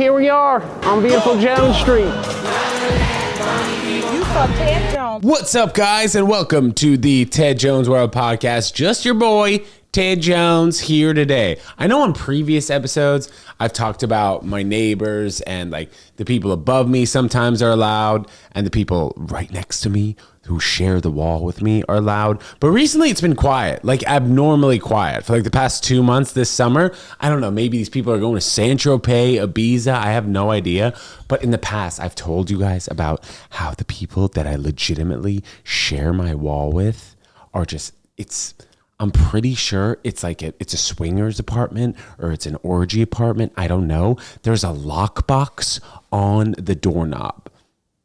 Here we are on beautiful Jones Street. You saw Ted Jones. What's up, guys, and welcome to the Ted Jones World Podcast. Just your boy, Ted Jones, here today. I know on previous episodes, I've talked about my neighbors and like the people above me sometimes are loud and the people right next to me who share the wall with me are loud. But recently it's been quiet, like abnormally quiet for like the past 2 months this summer. I don't know, maybe these people are going to Saint-Tropez, Ibiza. I have no idea. But in the past, I've told you guys about how the people that I legitimately share my wall with are just, I'm pretty sure it's like it's a swingers apartment or it's an orgy apartment. I don't know. There's a lockbox on the doorknob.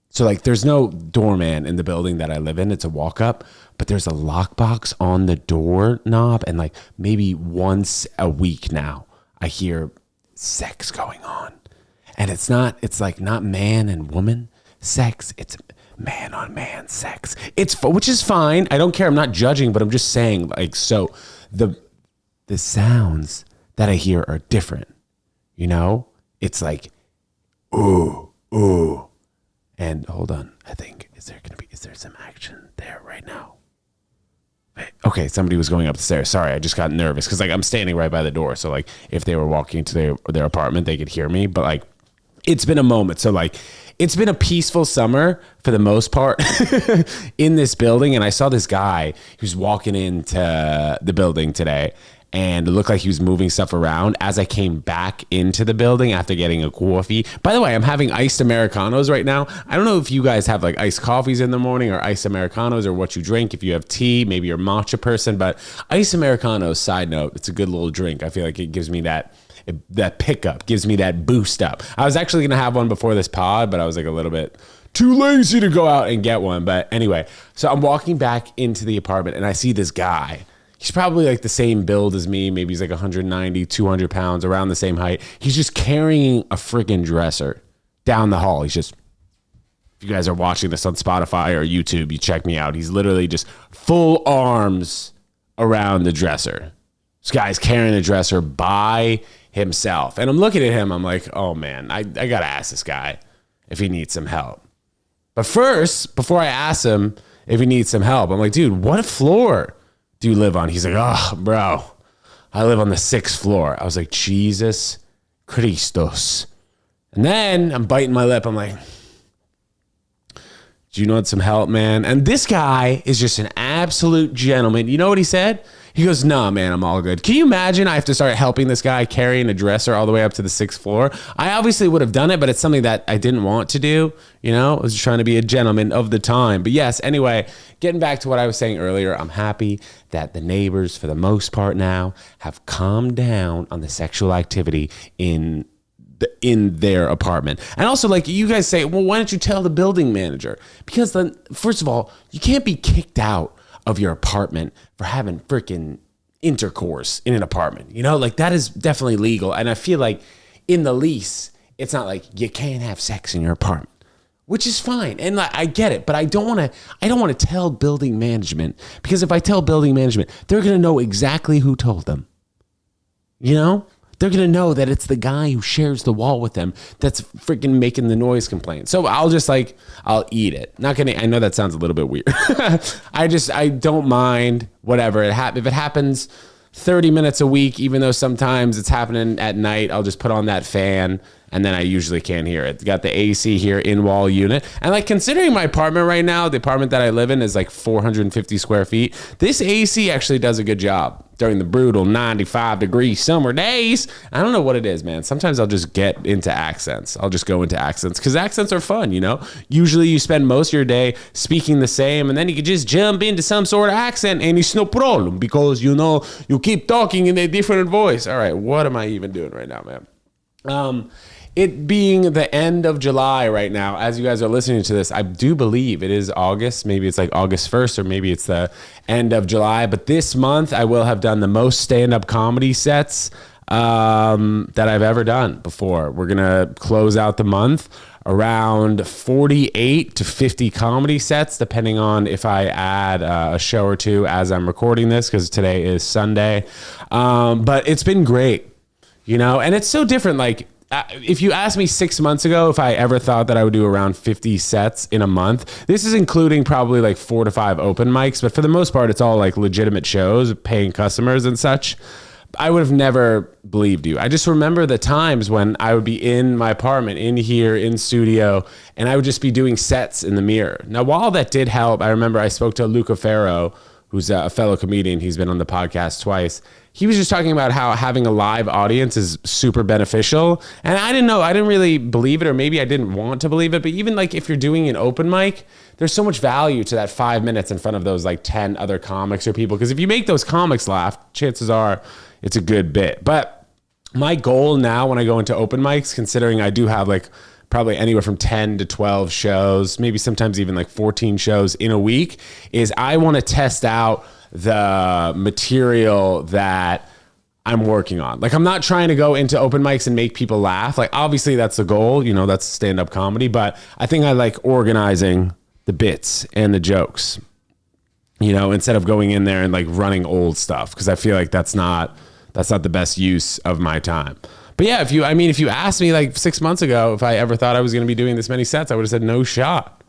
So like there's no doorman in the building that I live in. It's a walk up, but there's a lockbox on the doorknob. And like maybe once a week now, I hear sex going on. And it's like not man and woman sex. It's man on man sex. Which is fine. I don't care. I'm not judging, but I'm just saying like, so the sounds that I hear are different, you know? It's like, ooh, ooh. And hold on, I think, is there some action there right now? Okay, somebody was going up the stairs. Sorry, I just got nervous because like I'm standing right by the door. So like if they were walking to their apartment, they could hear me. But like it's been a moment. So like it's been a peaceful summer for the most part in this building. And I saw this guy who's walking into the building today. And it looked like he was moving stuff around as I came back into the building after getting a coffee. By the way, I'm having iced Americanos right now. I don't know if you guys have like iced coffees in the morning or iced Americanos or what you drink. If you have tea, maybe you're a matcha person. But iced Americanos, side note, it's a good little drink. I feel like it gives me that pickup, gives me that boost up. I was actually going to have one before this pod, but I was like a little bit too lazy to go out and get one. But anyway, so I'm walking back into the apartment and I see this guy. He's probably like the same build as me. Maybe he's like 190, 200 pounds, around the same height. He's just carrying a freaking dresser down the hall. He's just, if you guys are watching this on Spotify or YouTube, you check me out. He's literally just full arms around the dresser. This guy's carrying the dresser by himself. And I'm looking at him. I'm like, oh man, I got to ask this guy if he needs some help. But first, before I ask him if he needs some help, I'm like, dude, what floor do you live on? He's like, oh, bro, I live on the 6th floor. I was like, Jesus Christos. And then I'm biting my lip. I'm like, do you want some help, man? And this guy is just an absolute gentleman. You know what he said? He goes, nah, man, I'm all good. Can you imagine I have to start helping this guy carrying a dresser all the way up to the 6th floor? I obviously would have done it, but it's something that I didn't want to do. You know, I was just trying to be a gentleman of the time. But yes, anyway, getting back to what I was saying earlier, I'm happy that the neighbors, for the most part now, have calmed down on the sexual activity in their apartment. And also, like, you guys say, well, why don't you tell the building manager? Because then, first of all, you can't be kicked out of your apartment for having freaking intercourse in an apartment. You know, like that is definitely legal. And I feel like in the lease, it's not like you can't have sex in your apartment, which is fine. And like, I get it, but I don't want to tell building management, because if I tell building management, they're going to know exactly who told them. You know? They're going to know that it's the guy who shares the wall with them that's freaking making the noise complaint. So I'll eat it. I know that sounds a little bit weird. I don't mind whatever. If it happens 30 minutes a week, even though sometimes it's happening at night, I'll just put on that fan and then I usually can't hear it. Got the AC here, in-wall unit. And like considering my apartment right now, the apartment that I live in is like 450 square feet. This AC actually does a good job during the brutal 95-degree summer days. I don't know what it is, man. Sometimes I'll just get into accents. I'll just go into accents because accents are fun, you know? Usually you spend most of your day speaking the same and then you can just jump into some sort of accent and it's no problem because, you know, you keep talking in a different voice. All right, what am I even doing right now, man? It being the end of July right now, as you guys are listening to this, I do believe it is August. Maybe it's like August 1st or maybe it's the end of July. But this month, I will have done the most stand-up comedy sets that I've ever done before. We're going to close out the month around 48 to 50 comedy sets, depending on if I add a show or two as I'm recording this, because today is Sunday. But it's been great. You know, and it's so different. Like if you asked me 6 months ago if I ever thought that I would do around 50 sets in a month, this is including probably like 4 to 5 open mics, but for the most part, it's all like legitimate shows, paying customers and such. I would have never believed you. I just remember the times when I would be in my apartment, in here, in studio, and I would just be doing sets in the mirror. Now, while that did help, I remember I spoke to Luca Farro, who's a fellow comedian. He's been on the podcast twice. He was just talking about how having a live audience is super beneficial. And I didn't know, I didn't really believe it, or maybe I didn't want to believe it. But even like if you're doing an open mic, there's so much value to that 5 minutes in front of those like 10 other comics or people. Because if you make those comics laugh, chances are it's a good bit. But my goal now when I go into open mics, considering I do have like probably anywhere from 10 to 12 shows, maybe sometimes even like 14 shows in a week, is I want to test out the material that I'm working on. Like, I'm not trying to go into open mics and make people laugh. Like, obviously that's the goal, you know, that's stand-up comedy, but I think I like organizing the bits and the jokes, you know, instead of going in there and like running old stuff. Cause I feel like that's not the best use of my time. But yeah, if you asked me like 6 months ago if I ever thought I was going to be doing this many sets, I would have said no shot.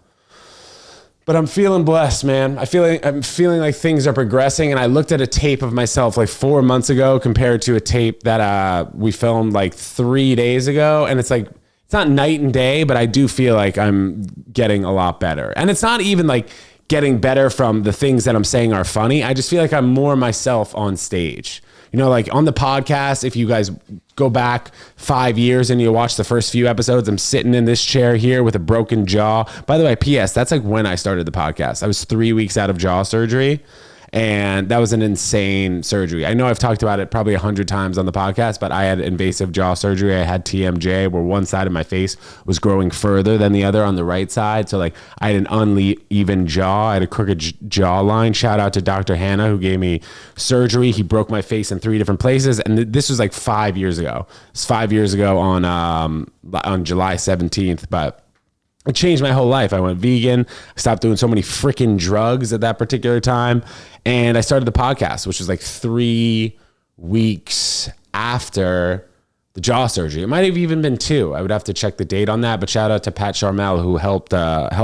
But I'm feeling blessed, man. I'm feeling like things are progressing. And I looked at a tape of myself like 4 months ago compared to a tape that we filmed like 3 days ago. And it's like, it's not night and day, but I do feel like I'm getting a lot better. And it's not even like getting better from the things that I'm saying are funny. I just feel like I'm more myself on stage. You know, like on the podcast, if you guys go back 5 years and you watch the first few episodes, I'm sitting in this chair here with a broken jaw. By the way, P.S., that's like when I started the podcast. I was 3 weeks out of jaw surgery, and that was an insane surgery. I know I've talked about it probably 100 times on the podcast, but I had invasive jaw surgery. I had TMJ, where one side of my face was growing further than the other on the right side. So like I had an uneven jaw. I had a crooked jawline. Shout out to Dr. Hannah, who gave me surgery. He broke my face in 3 different places. And this was like 5 years ago. It's 5 years ago on July 17th, but it changed my whole life. I went vegan. I stopped doing so many freaking drugs at that particular time. And I started the podcast, which was like 3 weeks after the jaw surgery. It might have even been 2. I would have to check the date on that. But shout out to Pat Charmel, who helped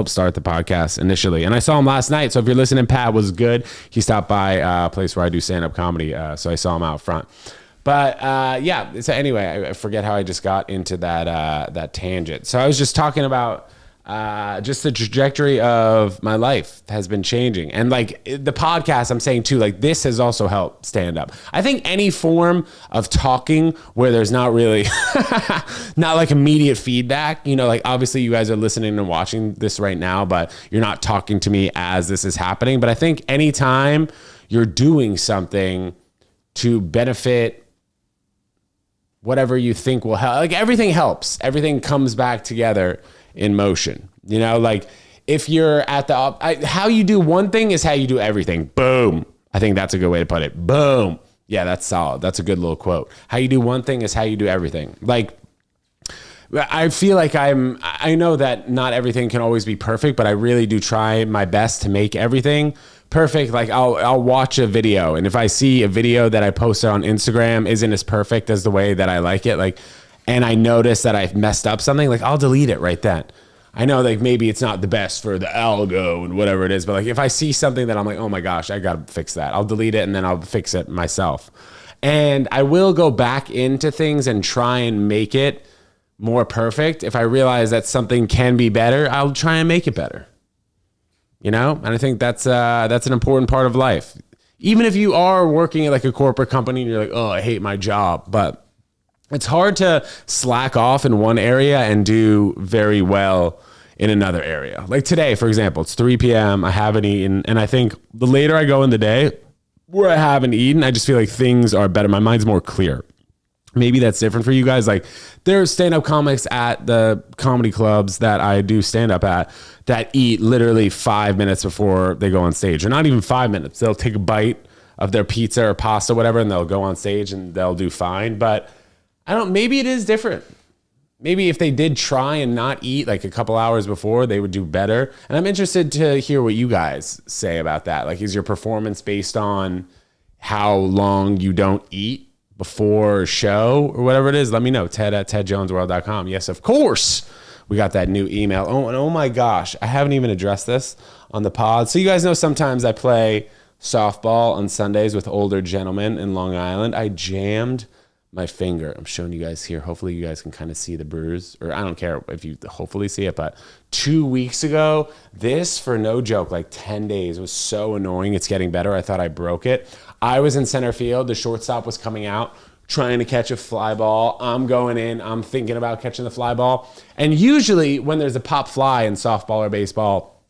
start the podcast initially. And I saw him last night. So if you're listening, Pat was good. He stopped by a place where I do stand-up comedy. So I saw him out front. But yeah, so anyway, I forget how I just got into that tangent. So I was just talking about just the trajectory of my life has been changing. And like the podcast, I'm saying too, like this has also helped stand up. I think any form of talking where there's not really, not like immediate feedback, you know, like obviously you guys are listening and watching this right now, but you're not talking to me as this is happening. But I think anytime you're doing something to benefit whatever you think will help, like everything helps, everything comes back together in motion. You know, like if you're at how you do one thing is how you do everything. Boom. I think that's a good way to put it. Boom. Yeah, that's solid. That's a good little quote. How you do one thing is how you do everything. Like, I feel like I know that not everything can always be perfect, but I really do try my best to make everything perfect. Like I'll watch a video, and if I see a video that I posted on Instagram isn't as perfect as the way that I like it, like, and I notice that I've messed up something, like I'll delete it right then. I know like maybe it's not the best for the algo and whatever it is, but like if I see something that I'm like, oh my gosh, I got to fix that, I'll delete it and then I'll fix it myself. And I will go back into things and try and make it more perfect. If I realize that something can be better, I'll try and make it better. You know? And I think that's an important part of life. Even if you are working at like a corporate company and you're like, oh, I hate my job, but it's hard to slack off in one area and do very well in another area. Like today, for example, it's 3 p.m. I haven't eaten. And I think the later I go in the day where I haven't eaten, I just feel like things are better. My mind's more clear. Maybe that's different for you guys. Like there's stand-up comics at the comedy clubs that I do stand-up at that eat literally 5 minutes before they go on stage. Or not even 5 minutes. They'll take a bite of their pizza or pasta, whatever, and they'll go on stage and they'll do fine. But maybe it is different. Maybe if they did try and not eat like a couple hours before, they would do better. And I'm interested to hear what you guys say about that. Like, is your performance based on how long you don't eat before show or whatever it is, let me know. ted@tedjonesworld.com. Yes, of course. We got that new email. Oh, and oh my gosh, I haven't even addressed this on the pod. So you guys know sometimes I play softball on Sundays with older gentlemen in Long Island. I jammed my finger. I'm showing you guys here. Hopefully you guys can kind of see the bruise, or I don't care if you hopefully see it, but 2 weeks ago, this, for no joke, like 10 days, was so annoying. It's getting better. I thought I broke it. I was in center field. The shortstop was coming out, trying to catch a fly ball. I'm going in. I'm thinking about catching the fly ball. And usually when there's a pop fly in softball or baseball,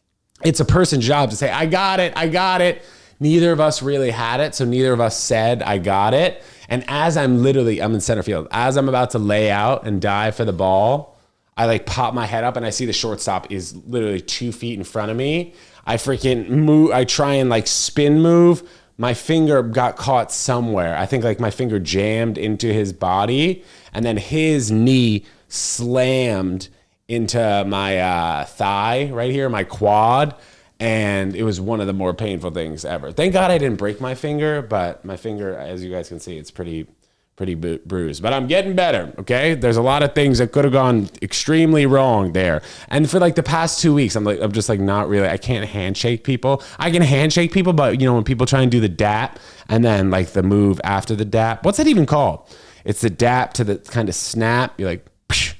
it's a person's job to say, I got it, I got it. Neither of us really had it, so neither of us said, I got it. And as I'm in center field, as I'm about to lay out and dive for the ball, I like pop my head up and I see the shortstop is literally 2 feet in front of me. I freaking move. I try and like spin move. My finger got caught somewhere. I think like my finger jammed into his body, and then his knee slammed into my thigh right here, my quad. And it was one of the more painful things ever. Thank God I didn't break my finger, but my finger, as you guys can see, it's pretty bruised. But I'm getting better, okay? There's a lot of things that could have gone extremely wrong there. And for like the past 2 weeks, I'm just like not really, I can't handshake people. I can handshake people, but you know, when people try and do the dap and then like the move after the dap, what's that even called? It's the dap to the kind of snap. You're like, psh,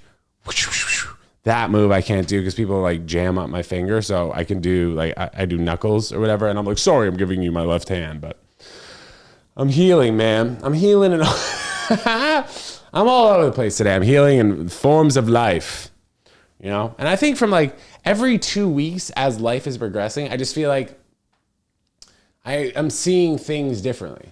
whoosh, whoosh, whoosh. That move I can't do because people like jam up my finger. So I can do like, I do knuckles or whatever. And I'm like, sorry, I'm giving you my left hand, but I'm healing, man. I'm healing and I'm all over the place today. I'm healing in forms of life, you know? And I think from like every 2 weeks as life is progressing, I just feel like I'm seeing things differently.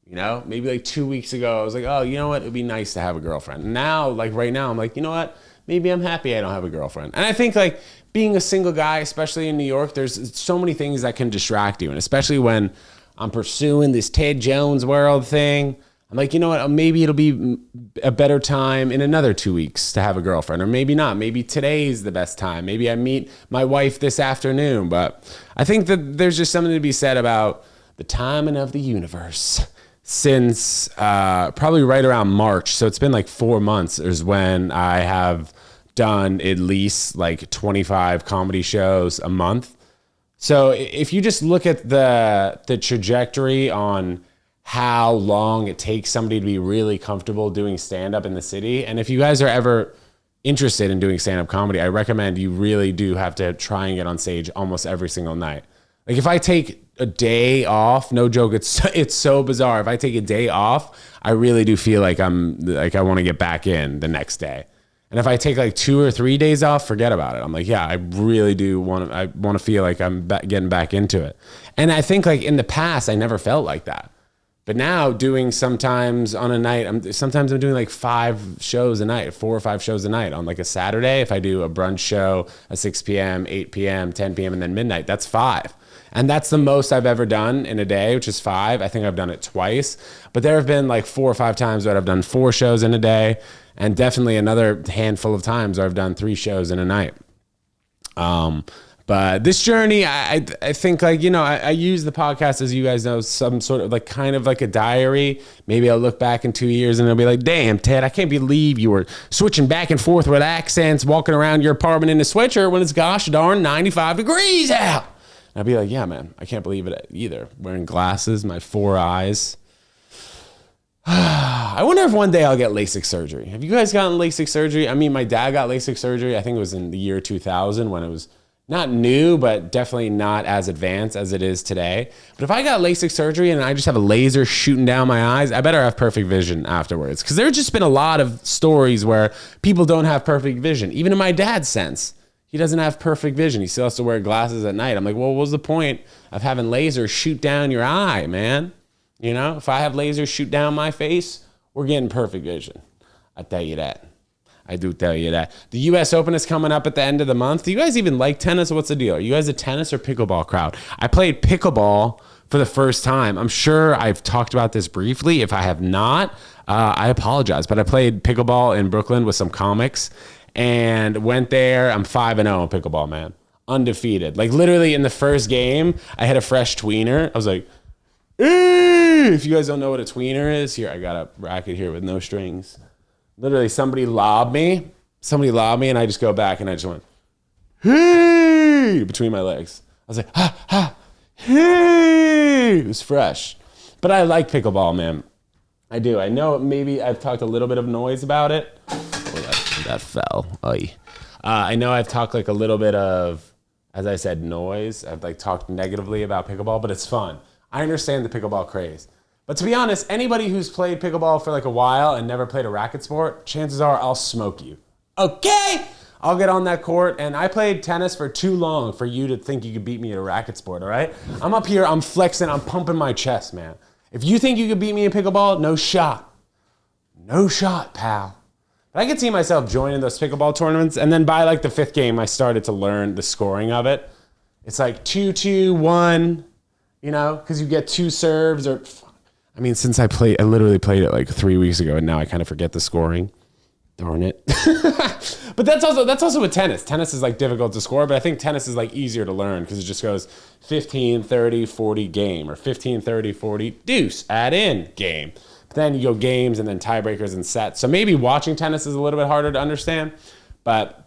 You know, maybe like 2 weeks ago, I was like, oh, you know what? It'd be nice to have a girlfriend. Now, like right now, I'm like, you know what? Maybe I'm happy I don't have a girlfriend. And I think like being a single guy, especially in New York, there's so many things that can distract you. And especially when I'm pursuing this Ted Jones world thing, I'm like, you know what? Maybe it'll be a better time in another 2 weeks to have a girlfriend, or maybe not. Maybe today's the best time. Maybe I meet my wife this afternoon. But I think that there's just something to be said about the timing of the universe. Since probably right around March, so it's been like 4 months, is when I have done at least like 25 comedy shows a month. So if you just look at the trajectory on how long it takes somebody to be really comfortable doing stand-up in the city, and if you guys are ever interested in doing stand-up comedy, I recommend you really do have to try and get on stage almost every single night. Like if I take a day off, no joke, it's so bizarre. If I take a day off, I really do feel like I want to get back in the next day. And if I take like 2 or 3 days off, forget about it. I'm like, yeah, I really do want to feel like I'm getting back into it. And I think like in the past, I never felt like that. But now doing sometimes on a night, sometimes I'm doing like 5 shows a night, 4 or 5 shows a night on like a Saturday. If I do a brunch show, a 6 p.m., 8 p.m., 10 p.m., and then midnight, that's 5. And that's the most I've ever done in a day, which is 5. I think I've done it twice. But there have been like 4 or 5 times where I've done 4 shows in a day. And definitely another handful of times where I've done 3 shows in a night. But this journey, I think like, you know, I use the podcast, as you guys know, some sort of like kind of like a diary. Maybe I'll look back in 2 years and I'll be like, damn, Ted, I can't believe you were switching back and forth with accents, walking around your apartment in a sweatshirt when it's gosh darn 95 degrees out. And I'd be like, yeah, man, I can't believe it either. Wearing glasses, my 4 eyes. I wonder if one day I'll get LASIK surgery. Have you guys gotten LASIK surgery? I mean, my dad got LASIK surgery. I think it was in the year 2000 when it was not new, but definitely not as advanced as it is today. But if I got LASIK surgery and I just have a laser shooting down my eyes, I better have perfect vision afterwards. Because there's just been a lot of stories where people don't have perfect vision. Even in my dad's sense, he doesn't have perfect vision. He still has to wear glasses at night. I'm like, well, what was the point of having lasers shoot down your eye, man? You know, if I have lasers shoot down my face, we're getting perfect vision. I tell you that. I do tell you that. The U.S. Open is coming up at the end of the month. Do you guys even like tennis? What's the deal? Are you guys a tennis or pickleball crowd? I played pickleball for the first time. I'm sure I've talked about this briefly. If I have not, I apologize. But I played pickleball in Brooklyn with some comics and went there. I'm 5-0 in pickleball, man. Undefeated. Like literally in the first game, I had a fresh tweener. I was like, If you guys don't know what a tweener is, here, I got a racket here with no strings. Literally, somebody lobbed me, and I just go back and I just went, hey, between my legs. I was like, ha, ha, hey. It was fresh. But I like pickleball, man. I do. I know maybe I've talked a little bit of noise about it. Oh, that fell. Oy. I know I've talked like a little bit of, as I said, noise. I've like talked negatively about pickleball, but it's fun. I understand the pickleball craze. But to be honest, anybody who's played pickleball for like a while and never played a racket sport, chances are I'll smoke you. Okay? I'll get on that court, and I played tennis for too long for you to think you could beat me at a racket sport, all right? I'm up here, I'm flexing, I'm pumping my chest, man. If you think you could beat me in pickleball, no shot. No shot, pal. But I could see myself joining those pickleball tournaments, and then by like the 5th game, I started to learn the scoring of it. It's like 2-2-1, you know, because you get 2 serves or... I mean, since I literally played it like 3 weeks ago, and now I kind of forget the scoring. Darn it. But that's also with tennis. Tennis is like difficult to score, but I think tennis is like easier to learn because it just goes 15, 30, 40 game, or 15, 30, 40 deuce, add in game. But then you go games and then tiebreakers and sets. So maybe watching tennis is a little bit harder to understand, but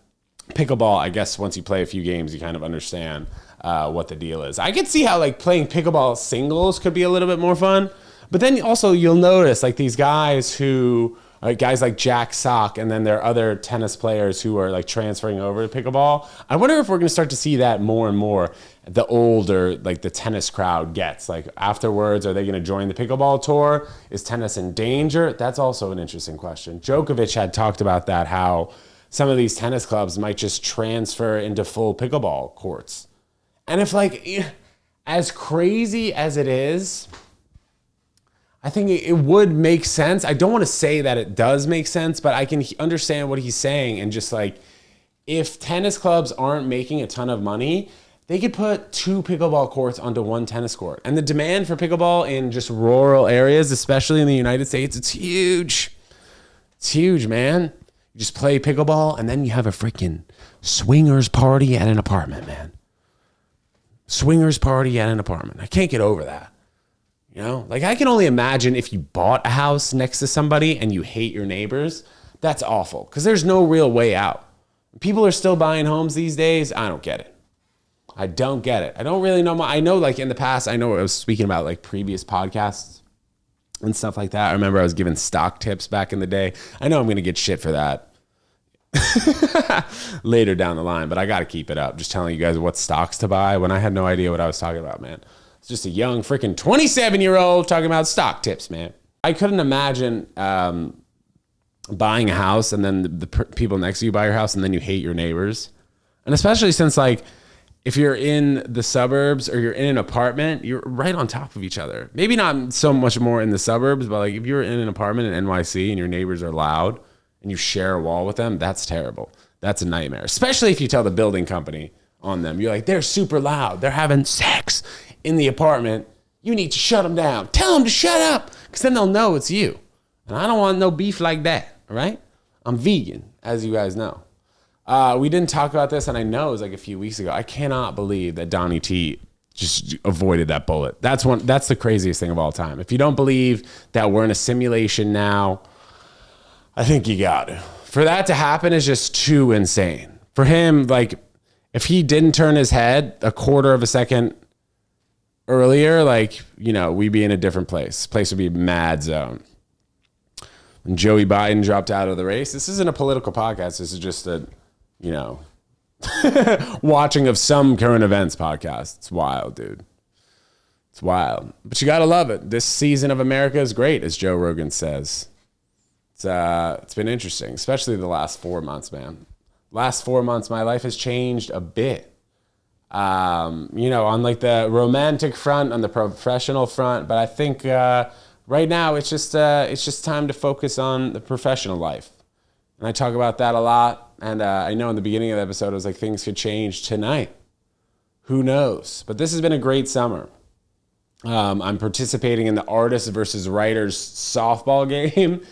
pickleball, I guess once you play a few games, you kind of understand what the deal is. I could see how like playing pickleball singles could be a little bit more fun. But then also you'll notice like these guys who, guys like Jack Sock, and then there are other tennis players who are like transferring over to pickleball. I wonder if we're going to start to see that more and more the older like the tennis crowd gets. Like afterwards, are they going to join the pickleball tour? Is tennis in danger? That's also an interesting question. Djokovic had talked about that, how some of these tennis clubs might just transfer into full pickleball courts. And if like, as crazy as it is, I think it would make sense. I don't want to say that it does make sense, but I can understand what he's saying. And just like, if tennis clubs aren't making a ton of money, they could put 2 pickleball courts onto 1 tennis court. And the demand for pickleball in just rural areas, especially in the United States, it's huge. It's huge, man. You just play pickleball and then you have a freaking swingers party at an apartment, man. Swingers party at an apartment. I can't get over that. You know, like I can only imagine if you bought a house next to somebody and you hate your neighbors, that's awful because there's no real way out. People are still buying homes these days. I don't get it. I don't get it. I don't really know. I know like in the past, I know I was speaking about like previous podcasts and stuff like that. I remember I was giving stock tips back in the day. I know I'm going to get shit for that later down the line, but I got to keep it up. Just telling you guys what stocks to buy when I had no idea what I was talking about, man. It's just a young freaking 27-year-old talking about stock tips, man. I couldn't imagine buying a house and then the people next to you buy your house and then you hate your neighbors. And especially since like if you're in the suburbs or you're in an apartment, you're right on top of each other. Maybe not so much more in the suburbs, but like if you're in an apartment in NYC and your neighbors are loud and you share a wall with them, that's terrible. That's a nightmare. Especially if you tell the building company on them. You're like, they're super loud. They're having sex in the apartment. You need to shut them down. Tell them to shut up, because then they'll know it's you. And I don't want no beef like that, all right? I'm vegan, as you guys know. We didn't talk about this, and I know it was like a few weeks ago. I cannot believe that Donnie T just avoided that bullet. That's the craziest thing of all time. If you don't believe that we're in a simulation now, I think you got to. For that to happen is just too insane. For him, like, if he didn't turn his head a quarter of a second earlier, like, you know, we'd be in a different place. Place would be mad zone. When Joey Biden dropped out of the race, this isn't a political podcast. This is just a, you know, watching of some current events podcast. It's wild, dude. It's wild. But you got to love it. This season of America is great, as Joe Rogan says. It's been interesting, especially the last 4 months, man. Last 4 months, my life has changed a bit. You know, on like the romantic front, on the professional front, but I think right now it's just time to focus on the professional life. And I talk about that a lot. And I know in the beginning of the episode, I was like, things could change tonight. Who knows? But this has been a great summer. I'm participating in the artists versus writers softball game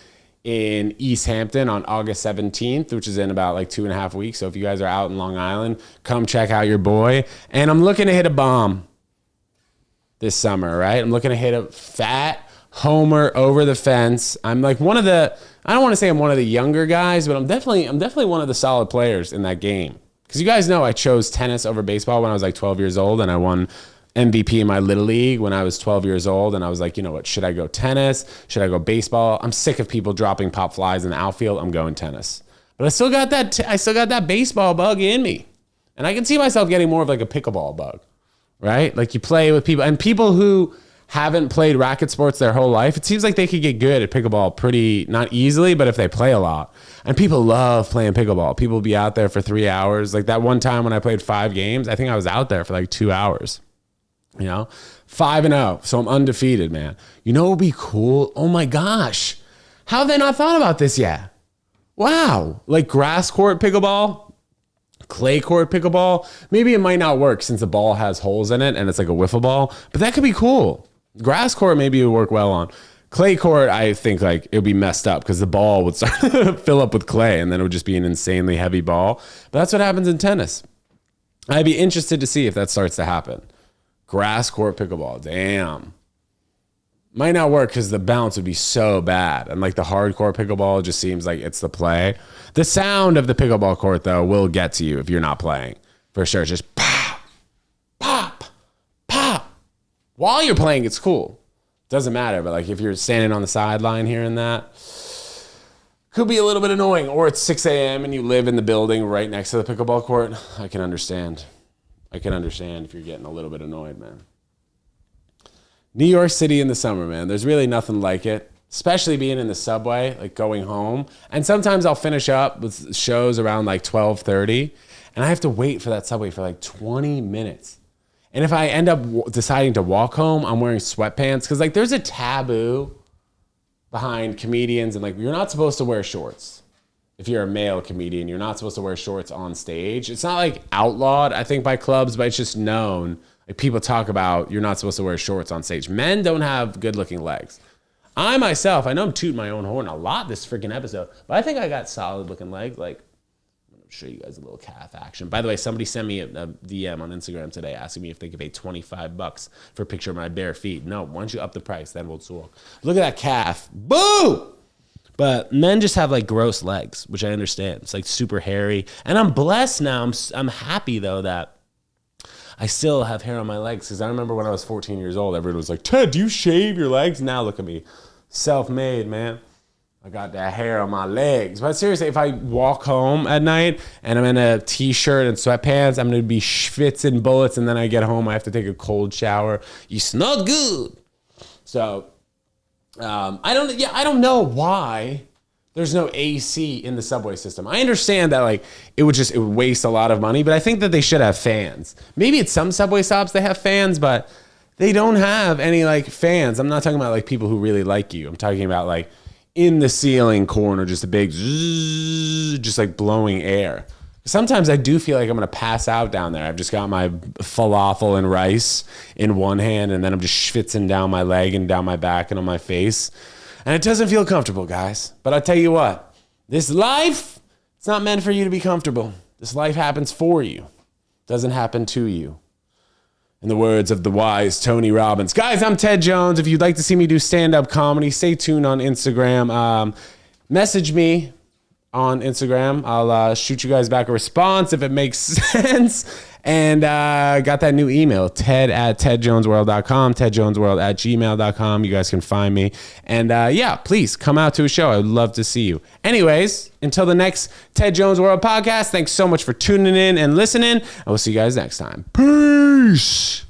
in East Hampton on August 17th, which is in about like 2.5 weeks. So if you guys are out in Long Island, come check out your boy. And I'm looking to hit a bomb this summer, right? I'm looking to hit a fat homer over the fence. I'm like one of the, I don't want to say I'm one of the younger guys, but I'm definitely one of the solid players in that game. Because you guys know I chose tennis over baseball when I was like 12 years old, and I won MVP in my little league when I was 12 years old. And I was like, you know what, should I go tennis? Should I go baseball? I'm sick of people dropping pop flies in the outfield. I'm going tennis. But I still got that baseball bug in me. And I can see myself getting more of like a pickleball bug, right? Like you play with people, and people who haven't played racket sports their whole life, it seems like they could get good at pickleball pretty, not easily, but if they play a lot. And people love playing pickleball. People will be out there for 3 hours. Like that one time when I played 5 games, I think I was out there for like 2 hours. 5-0. So I'm undefeated, man. You know what would be cool? Oh my gosh. How have they not thought about this yet? Wow. Like grass court pickleball, clay court pickleball. Maybe it might not work since the ball has holes in it and it's like a wiffle ball, but that could be cool. Grass court, maybe it would work well on. Clay court, I think like it would be messed up because the ball would start to fill up with clay and then it would just be an insanely heavy ball. But that's what happens in tennis. I'd be interested to see if that starts to happen. Grass court pickleball, damn. Might not work because the bounce would be so bad. And like the hardcore pickleball just seems like it's the play. The sound of the pickleball court, though, will get to you if you're not playing. For sure. Just pop, pop, pop. While you're playing, it's cool. Doesn't matter. But like if you're standing on the sideline here and that, could be a little bit annoying. Or it's 6 a.m. and you live in the building right next to the pickleball court. I can understand. If you're getting a little bit annoyed, man. New York City in the summer, man. There's really nothing like it, especially being in the subway, like going home. And sometimes I'll finish up with shows around like 12:30, and I have to wait for that subway for like 20 minutes. And if I end up deciding to walk home, I'm wearing sweatpants because like there's a taboo behind comedians, and like you're not supposed to wear shorts. If you're a male comedian, you're not supposed to wear shorts on stage. It's not like outlawed, I think, by clubs, but it's just known. Like people talk about you're not supposed to wear shorts on stage. Men don't have good looking legs. I myself, I know I'm tooting my own horn a lot this freaking episode, but I think I got solid looking legs. Like, I'm going to show you guys a little calf action. By the way, somebody sent me a DM on Instagram today asking me if they could pay $25 for a picture of my bare feet. No, once you up the price, then we'll talk. Look at that calf. Boo! But men just have like gross legs, which I understand. It's like super hairy. And I'm blessed now. I'm happy though that I still have hair on my legs, because I remember when I was 14 years old, everyone was like, Ted, do you shave your legs? Now look at me. Self-made, man. I got that hair on my legs. But seriously, if I walk home at night and I'm in a t-shirt and sweatpants, I'm going to be schwitzing bullets, and then I get home, I have to take a cold shower. You smell good. So I don't know why there's no AC in the subway system. I understand that like it would waste a lot of money, but I think that they should have fans. Maybe at some subway stops they have fans, but they don't have any like fans. I'm not talking about like people who really like you. I'm talking about like in the ceiling corner, just a big zzz, just like blowing air. Sometimes I do feel like I'm going to pass out down there. I've just got my falafel and rice in one hand, and then I'm just schwitzing down my leg and down my back and on my face. And it doesn't feel comfortable, guys. But I tell you what, this life, it's not meant for you to be comfortable. This life happens for you. It doesn't happen to you. In the words of the wise Tony Robbins. Guys, I'm Ted Jones. If you'd like to see me do stand-up comedy, stay tuned on Instagram. Message me on Instagram. I'll shoot you guys back a response if it makes sense. And got that new email, ted@tedjonesworld.com, tedjonesworld@gmail.com. You guys can find me. And yeah, please come out to a show. I would love to see you. Anyways, until the next Ted Jones World podcast, thanks so much for tuning in and listening. I will see you guys next time. Peace.